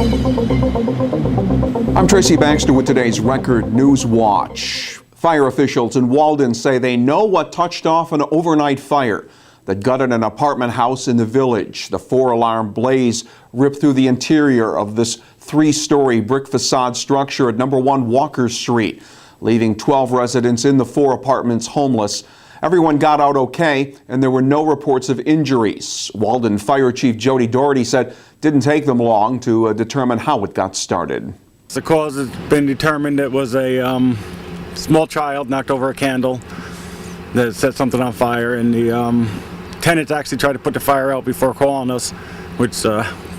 I'm Tracy Baxter with today's Record Newswatch. Fire officials in Walden say they know what touched off an overnight fire that gutted an apartment house in the village. The 4-alarm blaze ripped through the interior of this 3-story brick facade structure at number 1 Walker Street, leaving 12 residents in the 4 apartments homeless. Everyone got out okay, and there were no reports of injuries. Walden Fire Chief Jody Doherty said it didn't take them long to determine how it got started. The cause has been determined. It was a small child knocked over a candle that set something on fire, and the tenants actually tried to put the fire out before calling us, which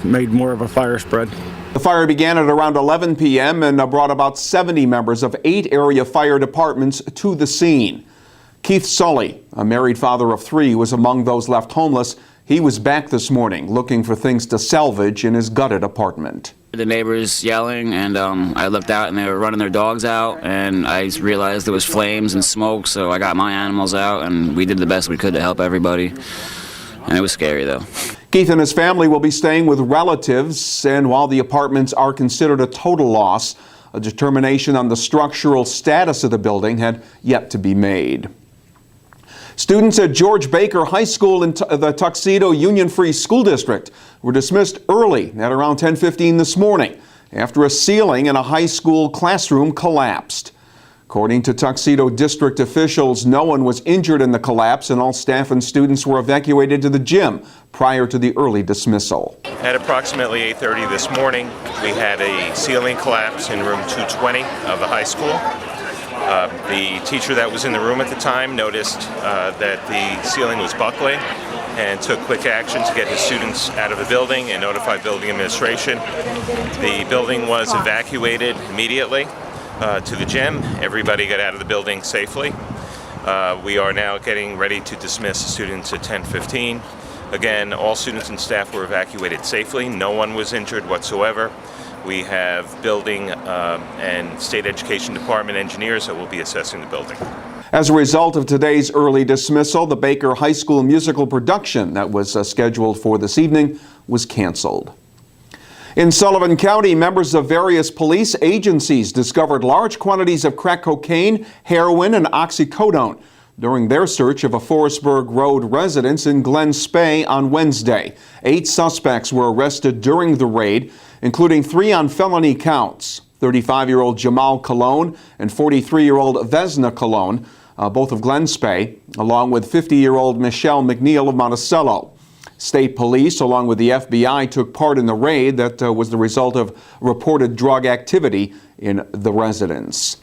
made more of a fire spread. The fire began at around 11 p.m. and brought about 70 members of 8 area fire departments to the scene. Keith Sully, a married father of 3, was among those left homeless. He was back this morning looking for things to salvage in his gutted apartment. The neighbors yelling, and I looked out and they were running their dogs out, and I realized there was flames and smoke, so I got my animals out and we did the best we could to help everybody. And it was scary though. Keith and his family will be staying with relatives, and while the apartments are considered a total loss, a determination on the structural status of the building had yet to be made. Students at George Baker High School in the Tuxedo Union Free School District were dismissed early at around 10:15 this morning after a ceiling in a high school classroom collapsed. According to Tuxedo District officials, no one was injured in the collapse, and all staff and students were evacuated to the gym prior to the early dismissal. At approximately 8:30 this morning, we had a ceiling collapse in room 220 of the high school. The teacher that was in the room at the time noticed that the ceiling was buckling and took quick action to get his students out of the building and notify building administration. The building was evacuated immediately to the gym. Everybody got out of the building safely. We are now getting ready to dismiss the students at 10:15. Again, all students and staff were evacuated safely. No one was injured whatsoever. We have building and state education department engineers that will be assessing the building. As a result of today's early dismissal, the Baker High School musical production that was scheduled for this evening was canceled. In Sullivan County, members of various police agencies discovered large quantities of crack cocaine, heroin, and oxycodone during their search of a Forestburg Road residence in Glen Spey on Wednesday. 8 suspects were arrested during the raid, including 3 on felony counts. 35-year-old Jamal Cologne and 43-year-old Vesna Cologne, both of Glen Spey, along with 50-year-old Michelle McNeil of Monticello. State police, along with the FBI, took part in the raid that was the result of reported drug activity in the residence.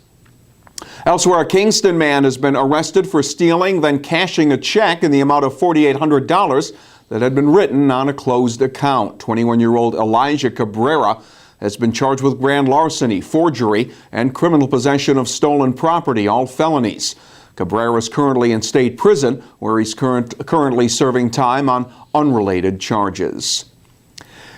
Elsewhere, a Kingston man has been arrested for stealing, then cashing a check in the amount of $4,800 that had been written on a closed account. 21-year-old Elijah Cabrera has been charged with grand larceny, forgery, and criminal possession of stolen property, all felonies. Cabrera is currently in state prison, where he's currently serving time on unrelated charges.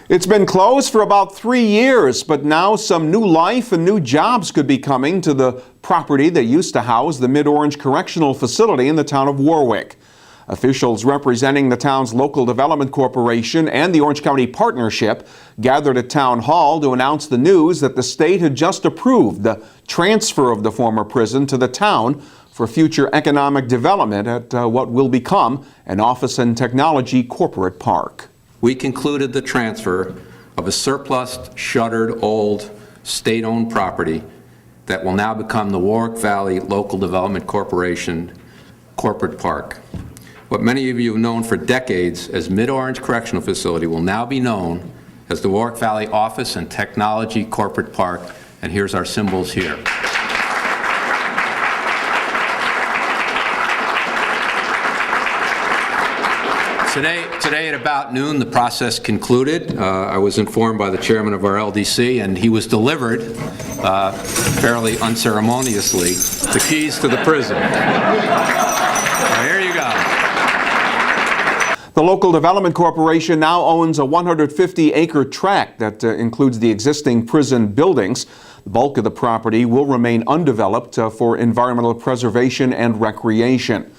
It's been closed for about 3 years, but now some new life and new jobs could be coming to the property that used to house the Mid-Orange Correctional Facility in the town of Warwick. Officials representing the town's local development corporation and the Orange County Partnership gathered at Town Hall to announce the news that the state had just approved the transfer of the former prison to the town for future economic development at what will become an office and technology corporate park. We concluded the transfer of a surplus, shuttered, old, state-owned property that will now become the Warwick Valley Local Development Corporation corporate park. What many of you have known for decades as Mid-Orange Correctional Facility will now be known as the Warwick Valley Office and Technology Corporate Park, and here's our symbols here. Today at about noon, the process concluded. I was informed by the chairman of our LDC, and he was delivered fairly unceremoniously the keys to the prison. Here you go. The Local Development Corporation now owns a 150-acre tract that includes the existing prison buildings. The bulk of the property will remain undeveloped for environmental preservation and recreation.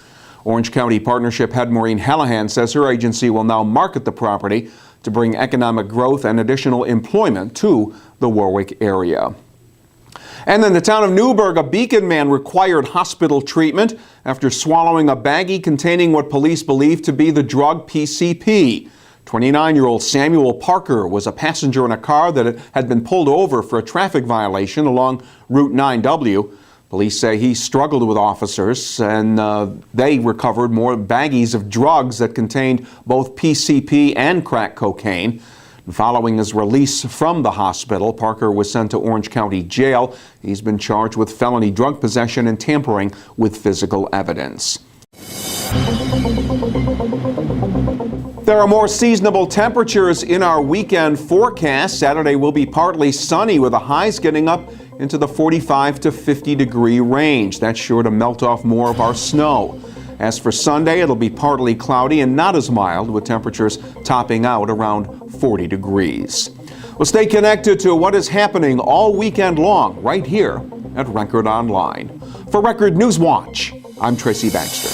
Orange County Partnership head Maureen Hallahan says her agency will now market the property to bring economic growth and additional employment to the Warwick area. And in the town of Newburgh, a Beacon man required hospital treatment after swallowing a baggie containing what police believe to be the drug PCP. 29-year-old Samuel Parker was a passenger in a car that had been pulled over for a traffic violation along Route 9W. Police say he struggled with officers, and they recovered more baggies of drugs that contained both PCP and crack cocaine. Following his release from the hospital, Parker was sent to Orange County Jail. He's been charged with felony drug possession and tampering with physical evidence. There are more seasonable temperatures in our weekend forecast. Saturday will be partly sunny with the highs getting up into the 45 to 50 degree range. That's sure to melt off more of our snow. As for Sunday, it'll be partly cloudy and not as mild, with temperatures topping out around 40 degrees. Well, stay connected to what is happening all weekend long right here at Record Online. For Record Newswatch, I'm Tracy Baxter.